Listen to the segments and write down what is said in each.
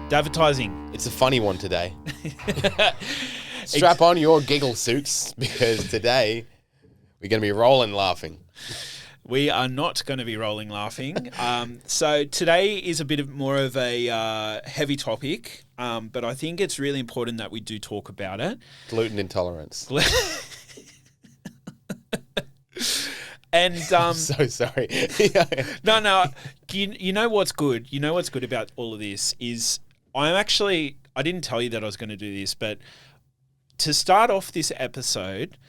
Dadvertising. It's a funny one today. Strap on your giggle suits because today we're going to be rolling laughing. We are not going to be rolling laughing. So today is a bit more of a heavy topic, but I think it's really important that we do talk about it. Gluten intolerance. And I'm so sorry. No. You know what's good? You know what's good about all of this is I didn't tell you that I was going to do this, but to start off this episode,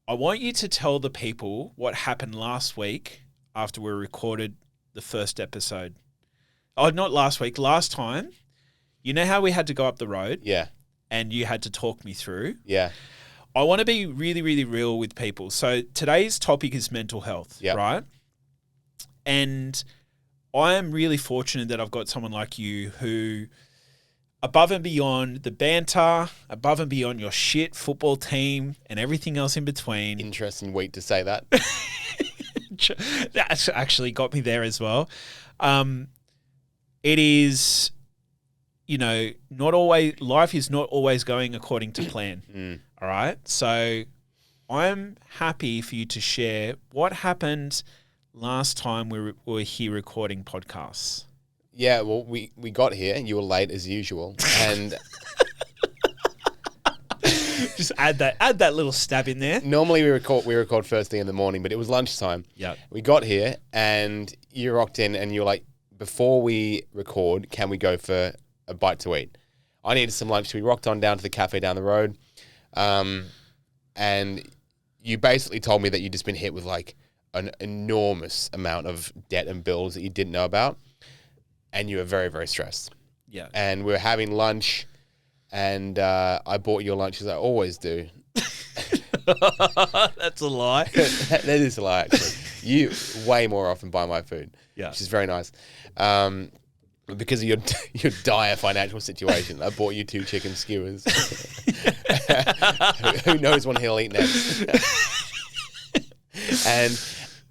I want you to tell the people what happened last week after we recorded the first episode. Oh, not last week, last time. You know how we had to go up the road? Yeah. And you had to talk me through? Yeah. I want to be really, really real with people. So today's topic is mental health, right? And I am really fortunate that I've got someone like you who, above and beyond the banter, above and beyond your shit football team and everything else in between. Interesting week to say that. That's actually got me there as well. It is, not always, life is not always going according to plan. All right. So I'm happy for you to share what happened last time we were here recording podcasts. Yeah, well, we got here and you were late as usual. And just add that little stab in there. Normally we record first thing in the morning, but it was lunchtime. Yeah. We got here and you rocked in and you were like, before we record, can we go for a bite to eat? I needed some lunch. So we rocked on down to the cafe down the road. And you basically told me that you'd just been hit with like an enormous amount of debt and bills that you didn't know about. And you were very, very stressed. Yeah. And we were having lunch and I bought your lunch as I always do. That's a lie. That is a lie, actually. You way more often buy my food, which is very nice. Because of your dire financial situation, I bought you 2 chicken skewers. Who knows when he'll eat next? And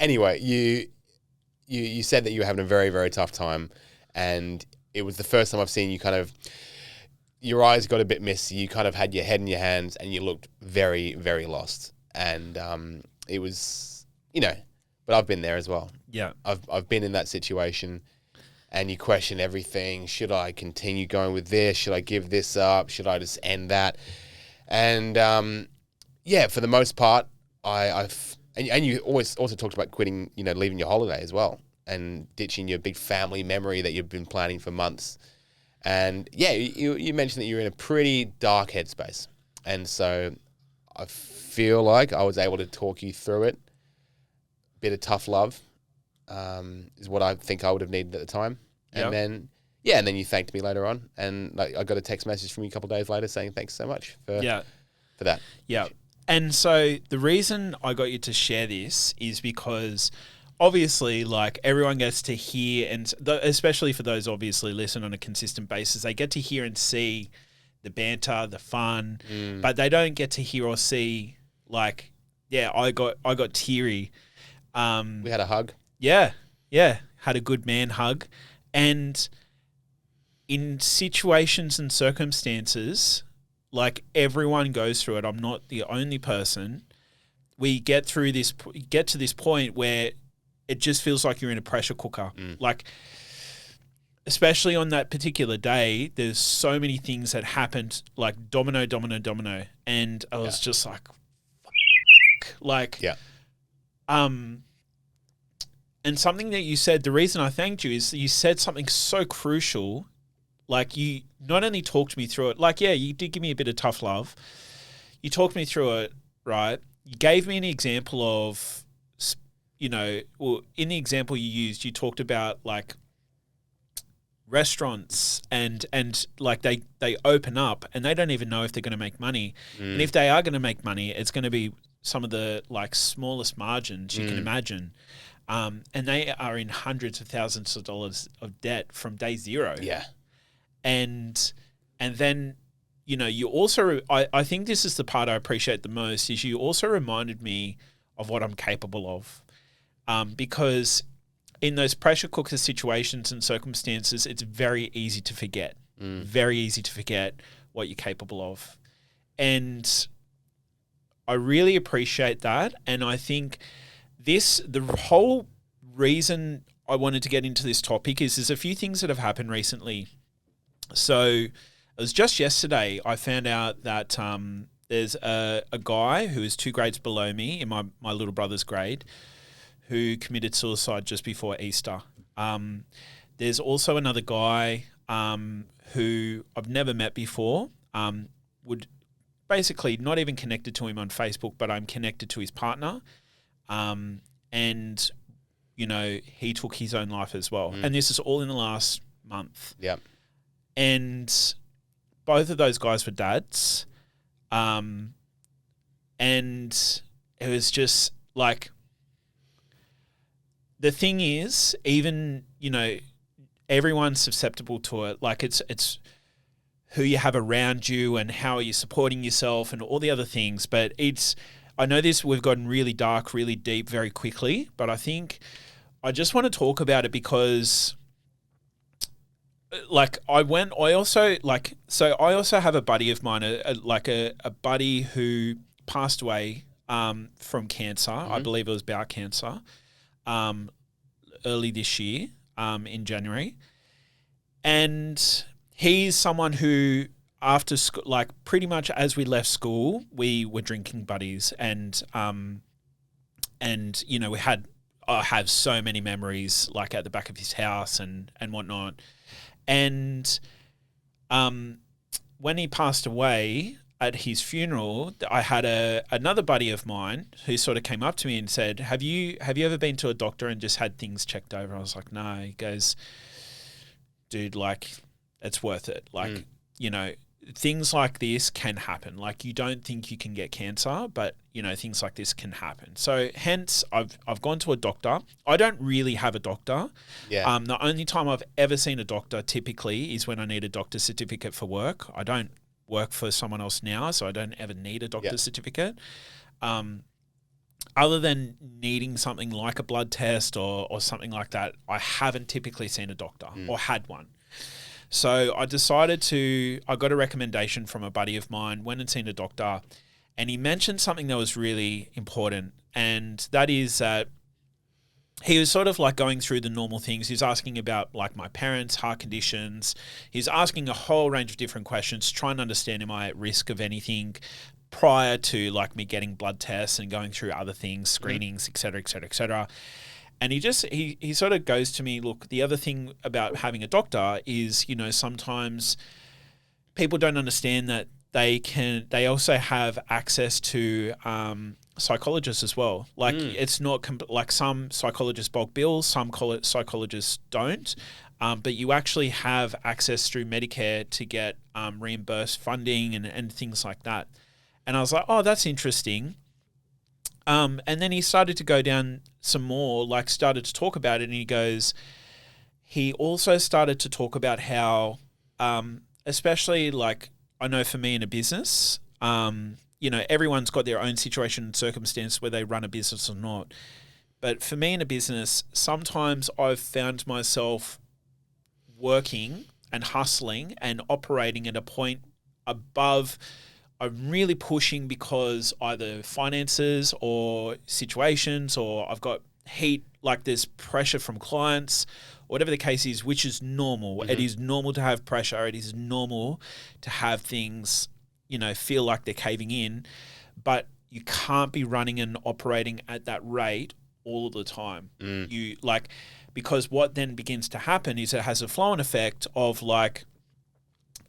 anyway, you said that you were having a very, very tough time, and it was the first time I've seen you kind of, your eyes got a bit misty, you kind of had your head in your hands, and you looked very, very lost. And it was, but I've been there as well. Yeah. I've been in that situation. And you question everything. Should I continue going with this? Should I give this up? Should I just end that? And for the most part, and you always also talked about quitting, leaving your holiday as well and ditching your big family memory that you've been planning for months. And you mentioned that you're in a pretty dark headspace. And so I feel like I was able to talk you through it. Bit of tough love. Is what I think I would have needed at the time. And then you thanked me later on. And I got a text message from you a couple of days later saying thanks so much for that. Yeah. And so the reason I got you to share this is because obviously everyone gets to hear, and especially for those obviously listen on a consistent basis, they get to hear and see the banter, the fun, but they don't get to hear or see I got teary. We had a hug. Yeah. Had a good man hug. And in situations and circumstances, everyone goes through it. I'm not the only person. We get to this point where it just feels like you're in a pressure cooker. Especially on that particular day, there's so many things that happened, domino. And I was just and something that you said, the reason I thanked you is that you said something so crucial. You not only talked me through it, you did give me a bit of tough love. You talked me through it, right? You gave me an example of, in the example you used, you talked about restaurants and they open up and they don't even know if they're going to make money. And if they are going to make money, it's going to be some of the smallest margins you can imagine. And they are in hundreds of thousands of dollars of debt from day zero. Yeah. And then, you also, I think this is the part I appreciate the most, is you also reminded me of what I'm capable of. Because in those pressure cooker situations and circumstances, it's very easy to forget. Very easy to forget what you're capable of. And I really appreciate that. And I think the whole reason I wanted to get into this topic is there's a few things that have happened recently. So it was just yesterday I found out that there's a guy who is 2 grades below me in my little brother's grade who committed suicide just before Easter. There's also another guy who I've never met before, would basically not even connected to him on Facebook, but I'm connected to his partner. And, you know, he took his own life as well. And this is all in the last month. Yeah. And both of those guys were dads. And it was just like, the thing is, even, you know, everyone's susceptible to it. Like it's who you have around you and how are you supporting yourself and all the other things. But I know we've gotten really dark, really deep very quickly, but I think I just want to talk about it because I also have a buddy of mine, a buddy who passed away from cancer. I believe it was bowel cancer, early this year, in January. And he's someone who, after school, like pretty much as we left school, we were drinking buddies, and you know, I have so many memories like at the back of his house and whatnot. And when he passed away, at his funeral, I had another buddy of mine who sort of came up to me and said, have you ever been to a doctor and just had things checked over? I was like, no. He goes, dude, like, it's worth it. Like, you know, things like this can happen. Like, you don't think you can get cancer, but, you know, things like this can happen. So hence I've gone to a doctor. I don't really have a doctor. Yeah. The only time I've ever seen a doctor typically is when I need a doctor's certificate for work. I don't work for someone else now, so I don't ever need a doctor's certificate. Other than needing something like a blood test or something like that, I haven't typically seen a doctor or had one. So I got a recommendation from a buddy of mine, went and seen a doctor, and he mentioned something that was really important, and that is that he was sort of like going through the normal things. He's asking about like my parents' heart conditions. He's asking a whole range of different questions, trying to understand, am I at risk of anything prior to like me getting blood tests and going through other things, screenings, et cetera, et cetera, et cetera. And he sort of goes to me, look, the other thing about having a doctor is, you know, sometimes people don't understand that they also have access to psychologists as well. Like it's not like some psychologists bulk bills, some psychologists don't, but you actually have access through Medicare to get reimbursed funding and things like that. And I was like, oh, that's interesting. And then he started to go down some more, like started to talk about it, and he also started to talk about how, especially like, I know for me in a business, you know, everyone's got their own situation and circumstance where they run a business or not. But for me in a business, sometimes I've found myself working and hustling and operating at a point above. I'm really pushing because either finances or situations, or I've got heat, like there's pressure from clients, whatever the case is, which is normal. It is normal to have pressure. It is normal to have things, you know, feel like they're caving in, but you can't be running and operating at that rate all of the time. Because what then begins to happen is it has a flow-on effect of like,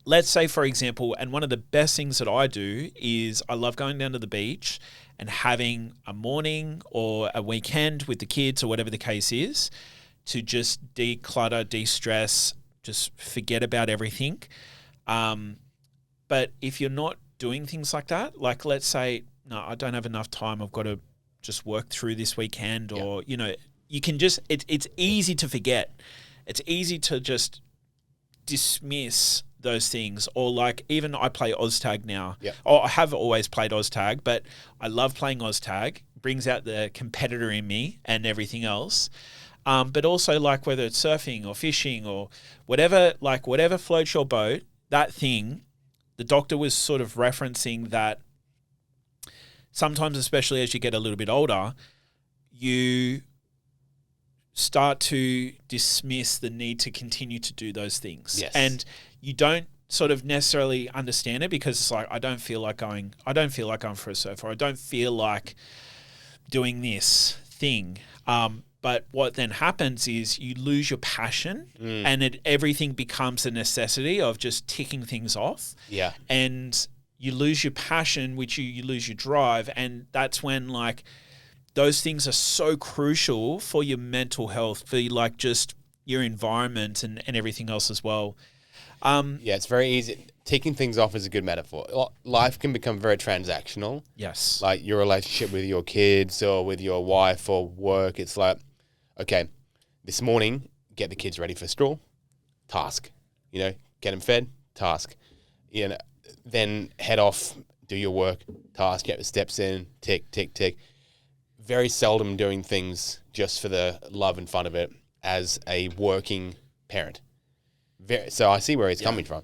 let's say, for example, and one of the best things that I do is I love going down to the beach and having a morning or a weekend with the kids or whatever the case is to just declutter, de-stress, just forget about everything. But if you're not doing things like that, like let's say, no, I don't have enough time, I've got to just work through this weekend, or, you know, you can just, it's easy to forget. It's easy to just dismiss those things. Or like even I play OzTag now. Yep. Or I have always played OzTag, but I love playing OzTag. Brings out the competitor in me and everything else. But also like whether it's surfing or fishing or whatever floats your boat, that thing, the doctor was sort of referencing that sometimes, especially as you get a little bit older, you start to dismiss the need to continue to do those things. Yes. And you don't sort of necessarily understand it because it's like, I don't feel like going for a surf, or I don't feel like doing this thing. But what then happens is you lose your passion and everything becomes a necessity of just ticking things off. Yeah. And you lose your passion, which you lose your drive. And that's when like those things are so crucial for your mental health, for like just your environment and everything else as well. Yeah, it's very easy. Ticking things off is a good metaphor. Life can become very transactional. Yes. Like your relationship with your kids or with your wife or work. It's like, okay, this morning, get the kids ready for school, task. Get them fed, task. Then head off, do your work, task, get the steps in, tick, tick, tick. Very seldom doing things just for the love and fun of it as a working parent. So I see where he's coming from.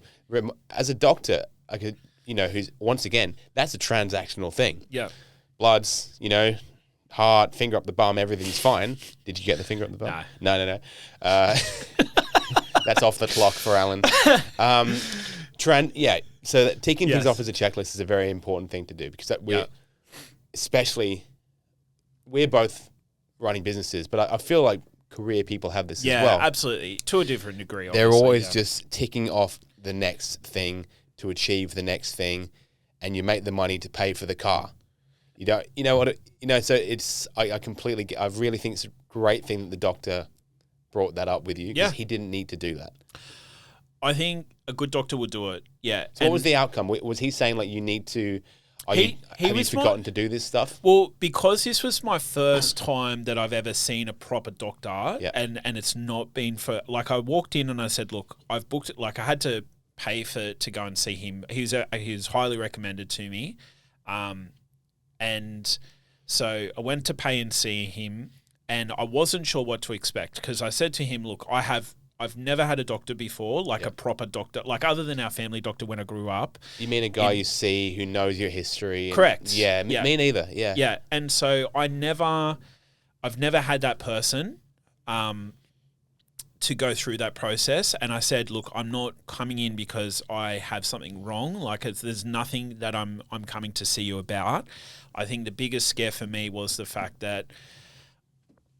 As a doctor, I could, who's, once again, that's a transactional thing. Yeah. Bloods, heart, finger up the bum, everything's fine. Did you get the finger up the bum? No. That's off the clock for Alan. So that ticking things off as a checklist is a very important thing to do because we're both running businesses, but I feel like career people have this as well. Yeah, absolutely. To a different degree, They're always just ticking off the next thing to achieve the next thing, and you make the money to pay for the car. So it's, I really think it's a great thing that the doctor brought that up with you because he didn't need to do that. I think a good doctor would do it. Yeah. So what was the outcome? Was he saying like you need to, have you forgotten to do this stuff? Well, because this was my first time that I've ever seen a proper doctor and it's not been for, like I walked in and I said, look, I've booked it, like I had to pay to go and see him. He was highly recommended to me. And so I went to pay and see him and I wasn't sure what to expect because I said to him, look, I've never had a doctor before, like a proper doctor, like other than our family doctor when I grew up. You mean a guy you see who knows your history? Correct. Me neither. Yeah. Yeah. And so I've never had that person to go through that process. And I said, look, I'm not coming in because I have something wrong. Like there's nothing that I'm coming to see you about. I think the biggest scare for me was the fact that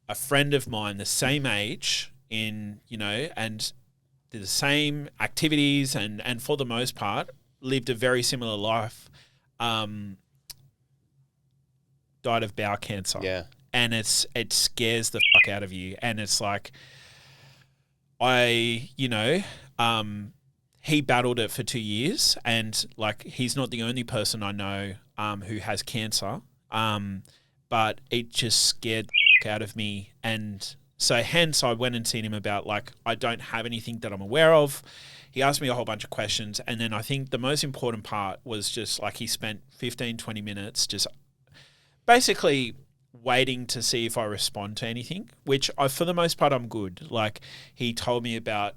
a friend of mine, the same age, and did the same activities and for the most part lived a very similar life, died of bowel cancer. Yeah. And it scares the fuck out of you. And it's like, he battled it for 2 years and like, he's not the only person I know, who has cancer. But it just scared the fuck out of me. And so hence I went and seen him about like, I don't have anything that I'm aware of. He asked me a whole bunch of questions. And then I think the most important part was just like he spent 15, 20 minutes just basically waiting to see if I respond to anything, which for the most part, I'm good. Like he told me about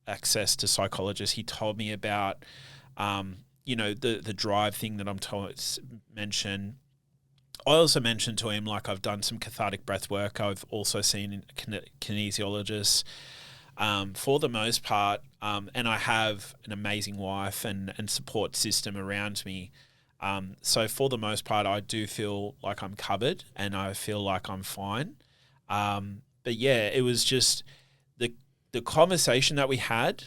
access to psychologists. He told me about, the drive thing that I'm told mention. I also mentioned to him, like, I've done some cathartic breath work. I've also seen kinesiologists for the most part. And I have an amazing wife and support system around me. So for the most part, I do feel like I'm covered and I feel like I'm fine. But yeah, it was just the conversation that we had.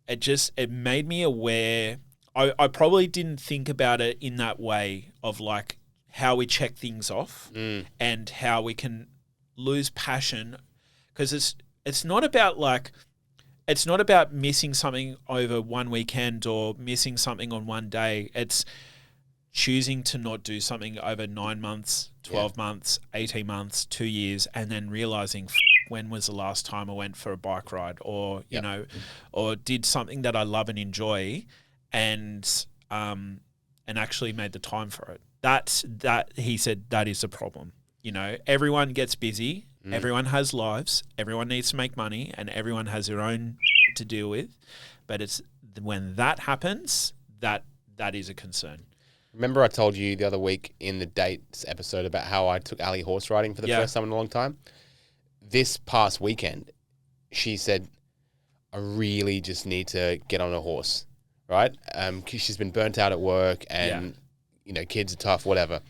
It made me aware. I probably didn't think about it in that way of like, how we check things off and how we can lose passion because it's not about missing something over one weekend or missing something on one day. It's choosing to not do something over 9 months, 12 months, 18 months, 2 years, and then realizing when was the last time I went for a bike ride, or you Yep. know, or did something that I love and enjoy, and actually made the time for it. That he said that is a problem. You know, everyone gets busy, everyone has lives, everyone needs to make money, and everyone has their own to deal with. But it's when that happens that is a concern. Remember I told you the other week in the dates episode about how I took Ali horse riding for the first time in a long time? This past weekend, she said, I really just need to get on a horse, right? 'Cause she's been burnt out at work and, you know, kids are tough, whatever.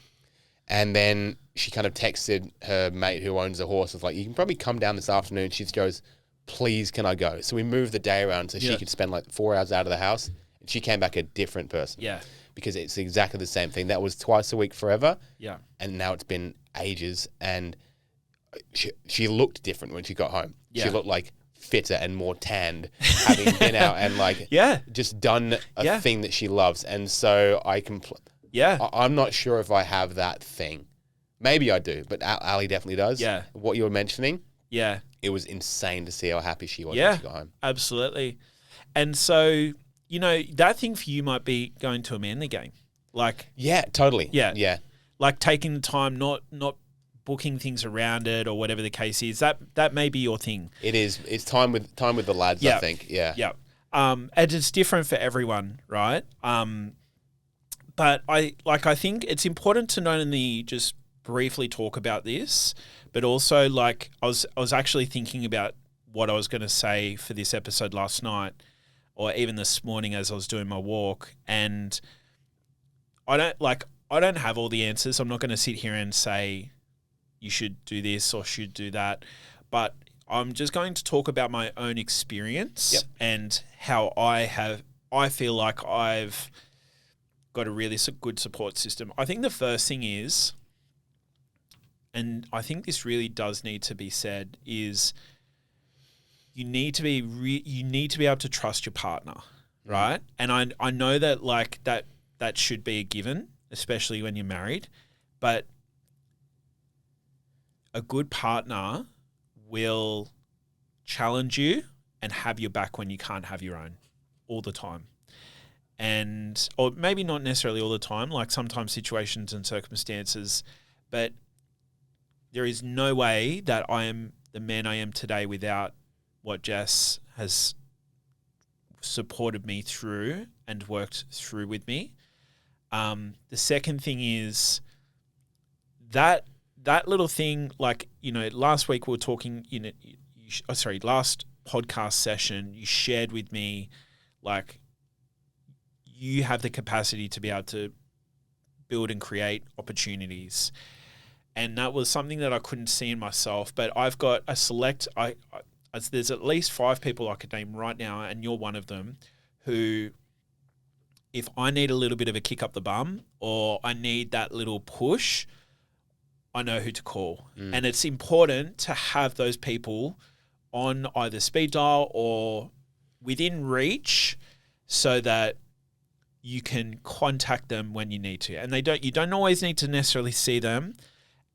And then she kind of texted her mate who owns a horse. Was like, you can probably come down this afternoon. She goes, please, can I go? So we moved the day around so she could spend like 4 hours out of the house. And she came back a different person. Yeah. Because it's exactly the same thing. That was twice a week forever. Yeah. And now it's been ages. And she looked different when she got home. Yeah. She looked like fitter and more tanned, having been out and like just done a thing that she loves. And so I'm not sure if I have that thing. Maybe I do, but Ali definitely does. Yeah. What you were mentioning, Yeah. it was insane to see how happy she was when she got home. Absolutely. And so, you know, that thing for you might be going to a manly game. Like, yeah, totally. Yeah. Yeah. Like taking the time, not booking things around it or whatever the case is. That may be your thing. It is. It's time with the lads, I think. Yeah. Yeah. And it's different for everyone, right? But I think it's important to not only just briefly talk about this, but also like I was actually thinking about what I was going to say for this episode last night, or even this morning as I was doing my walk, and I don't have all the answers. I'm not going to sit here and say you should do this or should do that, but I'm just going to talk about my own experience and how I feel like I've got a really good support system. I think the first thing is, and I think this really does need to be said, is you need to be able to trust your partner, right? And I know that like that should be a given, especially when you're married, but a good partner will challenge you and have your back when you can't have your own all the time. And, or maybe not necessarily all the time, like sometimes situations and circumstances, but there is no way that I am the man I am today without what Jess has supported me through and worked through with me. The second thing is that little thing, like, you know, last week we were talking, you know, last podcast session, you shared with me, like, you have the capacity to be able to build and create opportunities. And that was something that I couldn't see in myself, but I've got there's at least 5 people I could name right now, and you're one of them, who, if I need a little bit of a kick up the bum or I need that little push, I know who to call. And it's important to have those people on either speed dial or within reach so that you can contact them when you need to. And you don't always need to necessarily see them.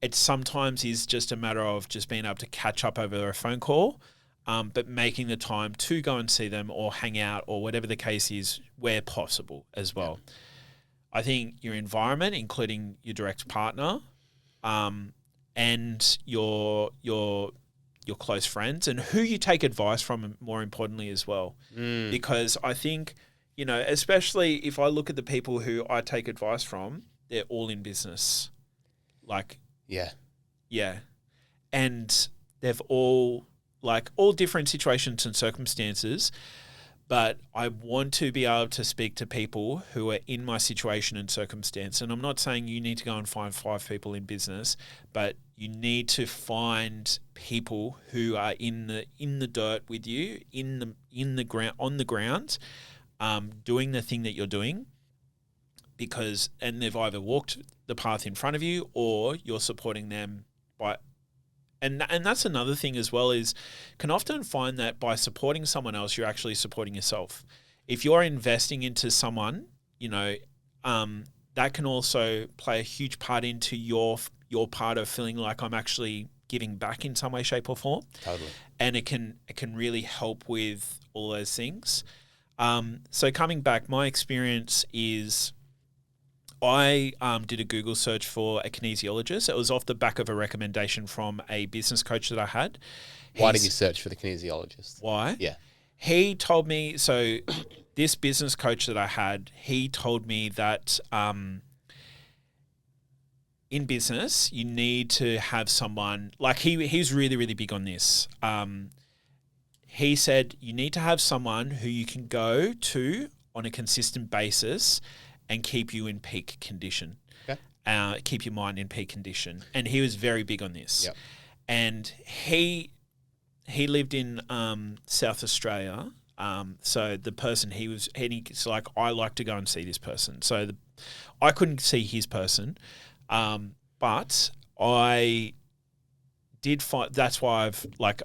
It sometimes is just a matter of just being able to catch up over a phone call, but making the time to go and see them or hang out or whatever the case is where possible as well. I think your environment, including your direct partner, and your close friends, and who you take advice from, more importantly as well. Because I think, you know, especially if I look at the people who I take advice from, they're all in business. Like, yeah. And they've all different situations and circumstances, but I want to be able to speak to people who are in my situation and circumstance. And I'm not saying you need to go and find 5 people in business, but you need to find people who are in the dirt with you, on the ground, doing the thing that you're doing, and they've either walked the path in front of you or you're supporting them by. And that's another thing as well, is can often find that by supporting someone else, you're actually supporting yourself. If you're investing into someone, you know, that can also play a huge part into your part of feeling like I'm actually giving back in some way, shape, or form. Totally. And it can really help with all those things. So coming back, my experience is I did a Google search for a kinesiologist. It was off the back of a recommendation from a business coach that I had. Why did you search for the kinesiologist? Why? Yeah. He told me, so this business coach that I had, he told me that in business, you need to have someone, like he's really, really big on this. He said you need to have someone who you can go to on a consistent basis and keep you in peak condition. Okay. Keep your mind in peak condition. And he was very big on this. Yep. And he lived in South Australia. So the person he's like, I like to go and see this person. So I couldn't see his person, but I did find, that's why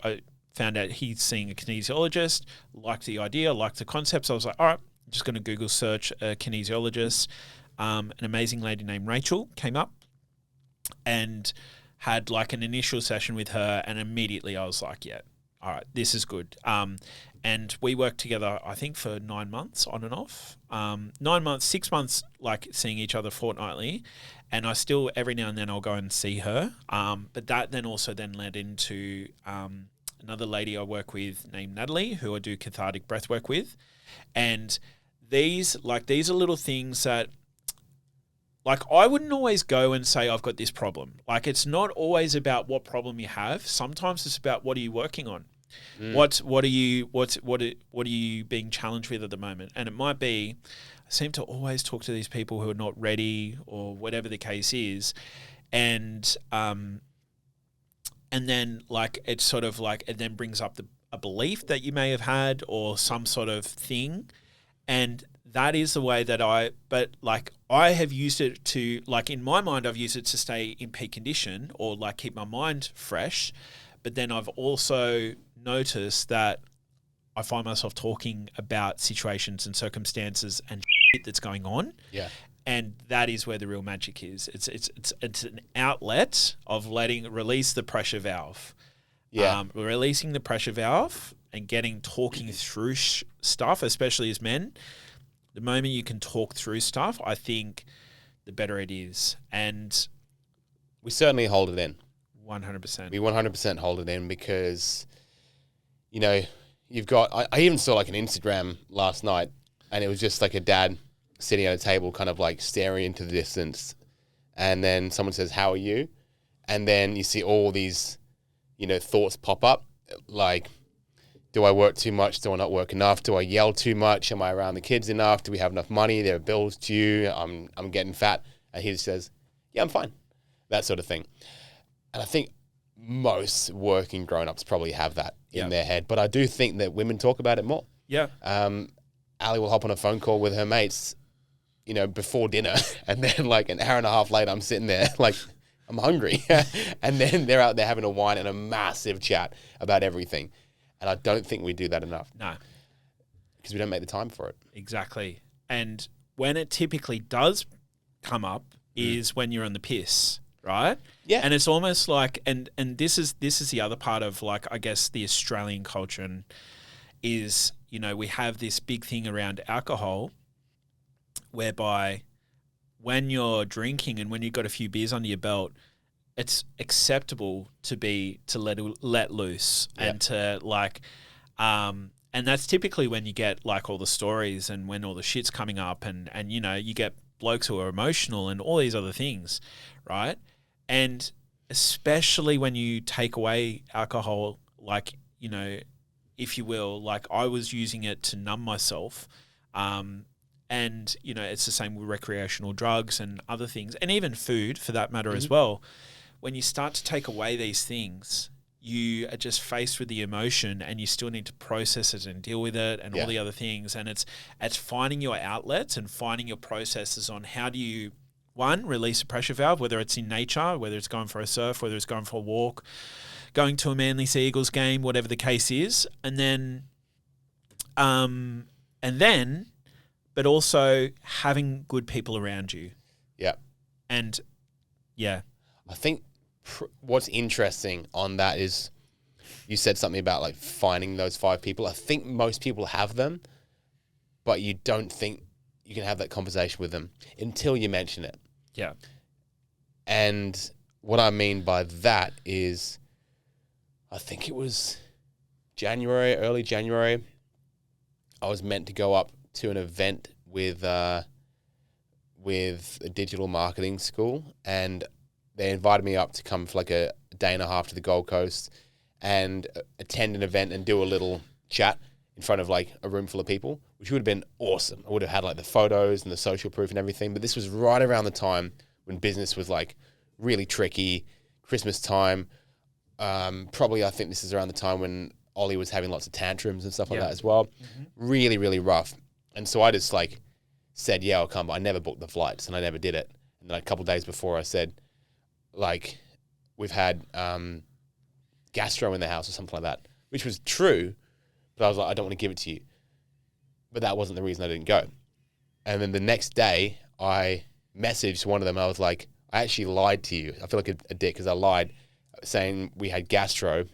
I found out he's seeing a kinesiologist, liked the idea, liked the concept. So I was like, all right, I'm just going to Google search a kinesiologist. An amazing lady named Rachel came up and had like an initial session with her. And immediately I was like, yeah, all right, this is good. And we worked together, I think, for 9 months on and off. 9 months, 6 months, like seeing each other fortnightly. And I still, every now and then I'll go and see her. But that then also then led into another lady I work with named Natalie, who I do cathartic breath work with. And these are little things that, like, I wouldn't always go and say, I've got this problem. Like, it's not always about what problem you have. Sometimes it's about what are you working on? What are you being challenged with at the moment? And it might be, I seem to always talk to these people who are not ready or whatever the case is. And then like, it's sort of like, it then brings up a belief that you may have had or some sort of thing. And that is the way that I have used it to, like, in my mind, I've used it to stay in peak condition or like keep my mind fresh. But then I've also noticed that I find myself talking about situations and circumstances and shit that's going on. Yeah. And that is where the real magic is. It's an outlet of release the pressure valve. Yeah. Releasing the pressure valve and talking through stuff, especially as men. The moment you can talk through stuff, I think the better it is. And we certainly hold it in. 100%. We 100% hold it in because, you know, you've got, I even saw like an Instagram last night and it was just like a dad sitting at a table kind of like staring into the distance. And then someone says, how are you? And then you see all these, you know, thoughts pop up like, do I work too much? Do I not work enough? Do I yell too much? Am I around the kids enough? Do we have enough money? There are bills due. I'm getting fat. And he just says, yeah, I'm fine. That sort of thing. And I think most working grown-ups probably have that in their head. But I do think that women talk about it more. Yeah. Ali will hop on a phone call with her mates, you know, before dinner. And then like an hour and a half later, I'm sitting there like, I'm hungry. And then they're out there having a wine and a massive chat about everything. And I don't think we do that enough. No. Because we don't make the time for it. Exactly. And when it typically does come up is when you're on the piss, right? Yeah. And it's almost like, and this is the other part of, like, I guess the Australian culture and is, you know, we have this big thing around alcohol whereby when you're drinking and when you've got a few beers under your belt, it's acceptable to let loose and to like, and that's typically when you get like all the stories and when all the shit's coming up and you know, you get blokes who are emotional and all these other things, right? And especially when you take away alcohol, like, you know, if you will, like I was using it to numb myself, and you know, it's the same with recreational drugs and other things and even food for that matter as well. When you start to take away these things, you are just faced with the emotion and you still need to process it and deal with it and all the other things. And it's finding your outlets and finding your processes on how do you, one, release a pressure valve, whether it's in nature, whether it's going for a surf, whether it's going for a walk, going to a Manly Sea Eagles game, whatever the case is. And then, but also having good people around you. Yeah. And yeah. I think what's interesting on that is you said something about like finding those 5 people. I think most people have them, but you don't think you can have that conversation with them until you mention it. Yeah. And what I mean by that is, I think it was early January, I was meant to go up to an event with a digital marketing school, and they invited me up to come for like a day and a half to the Gold Coast and attend an event and do a little chat in front of like a room full of people, which would have been awesome. I would have had like the photos and the social proof and everything, but this was right around the time when business was like really tricky, Christmas time. Probably I think this is around the time when Ollie was having lots of tantrums and stuff like that as well. Mm-hmm. Really, really rough. And so I just like said, yeah, I'll come, but I never booked the flights and I never did it. And then a couple of days before I said, like, we've had gastro in the house or something like that, which was true, but I was like, I don't want to give it to you. But that wasn't the reason I didn't go. And then the next day I messaged one of them. I was like, I actually lied to you. I feel like a dick because I lied saying we had gastro.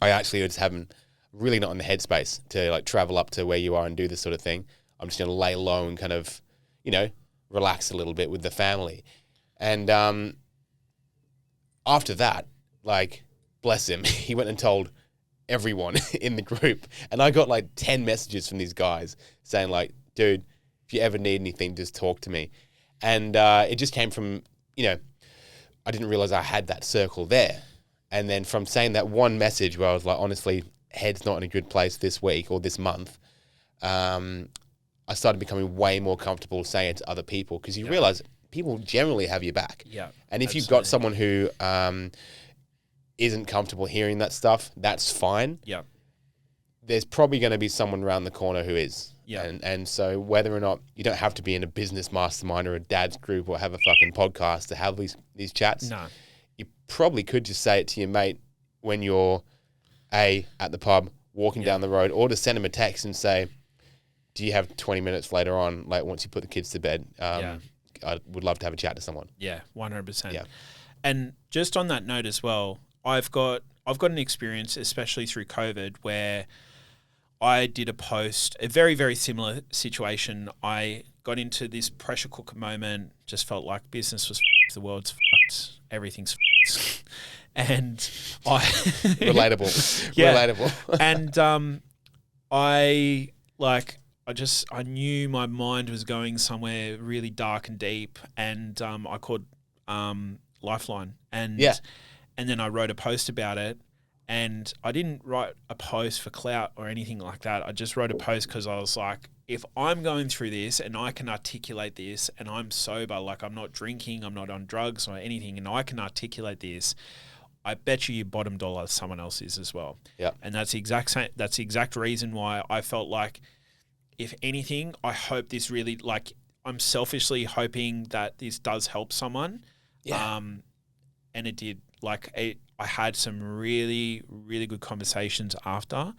I actually just haven't really not in the headspace to like travel up to where you are and do this sort of thing. I'm just going to lay low and kind of, you know, relax a little bit with the family. And after that, like, bless him, he went and told everyone in the group. And I got like 10 messages from these guys saying like, dude, if you ever need anything, just talk to me. And it just came from, you know, I didn't realize I had that circle there. And then from saying that one message where I was like, honestly, head's not in a good place this week or this month, I started becoming way more comfortable saying it to other people because you realize people generally have your back. Yeah. And if you've got someone who isn't comfortable hearing that stuff, that's fine. Yeah. There's probably going to be someone around the corner who is. Yeah. And so whether or not you don't have to be in a business mastermind or a dad's group or have a fucking podcast to have these chats. No. You probably could just say it to your mate when you're at the pub, walking down the road, or to send him a text and say, do you have 20 minutes later on, like once you put the kids to bed? I would love to have a chat to someone. Yeah, 100%. Yeah. And just on that note as well, I've got an experience, especially through COVID, where I did a post, a very, very similar situation. I got into this pressure cooker moment, just felt like business was f***ed, the world's f***ed, everything's f***ed. And I... Relatable. Yeah. Relatable. And I knew my mind was going somewhere really dark and deep, and I called Lifeline, and then I wrote a post about it. And I didn't write a post for clout or anything like that. I just wrote a post because I was like, if I'm going through this and I can articulate this and I'm sober, like I'm not drinking, I'm not on drugs or anything, and I can articulate this, I bet you bottom dollar someone else is as well. Yeah. And that's the exact reason why I felt like, if anything, I hope this really, like, I'm selfishly hoping that this does help someone. Yeah. And it did. Like, I had some really, really good conversations after.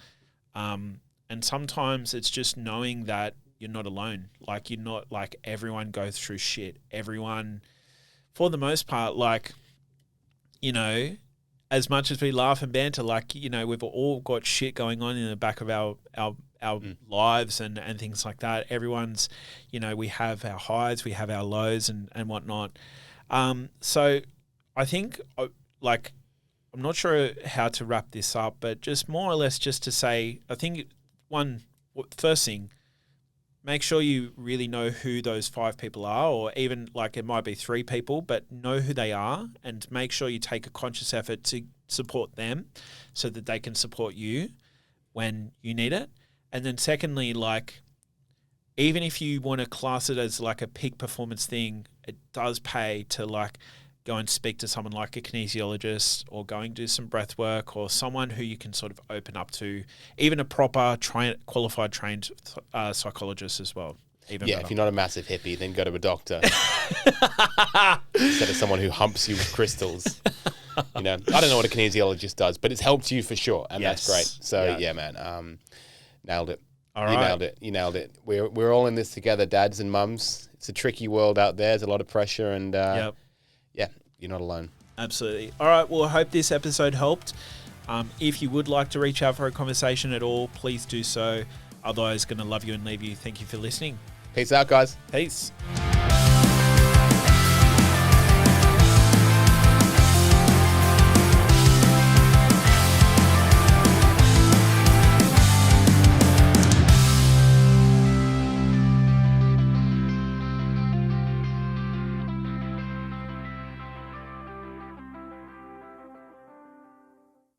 And sometimes it's just knowing that you're not alone. Like, you're not, like, everyone goes through shit. Everyone, for the most part, like, you know, as much as we laugh and banter, like, you know, we've all got shit going on in the back of our lives and things like that. Everyone's, you know, we have our highs, we have our lows and whatnot. So I think, like, I'm not sure how to wrap this up, but just more or less just to say, I think first thing, make sure you really know who those 5 people are, or even like it might be 3 people, but know who they are and make sure you take a conscious effort to support them so that they can support you when you need it. And then secondly, like, even if you want to class it as like a peak performance thing, it does pay to like go and speak to someone like a kinesiologist or go and do some breath work or someone who you can sort of open up to, even a proper qualified trained psychologist as well. Even better. If you're not a massive hippie, then go to a doctor instead of someone who humps you with crystals. You know, I don't know what a kinesiologist does, but it's helped you for sure, and that's great. So yeah, man, nailed it. All right. You nailed it. We're all in this together, dads and mums. It's a tricky world out there. There's a lot of pressure, and yeah, you're not alone. Absolutely. All right. Well, I hope this episode helped. If you would like to reach out for a conversation at all, please do so. Otherwise, going to love you and leave you. Thank you for listening. Peace out, guys. Peace.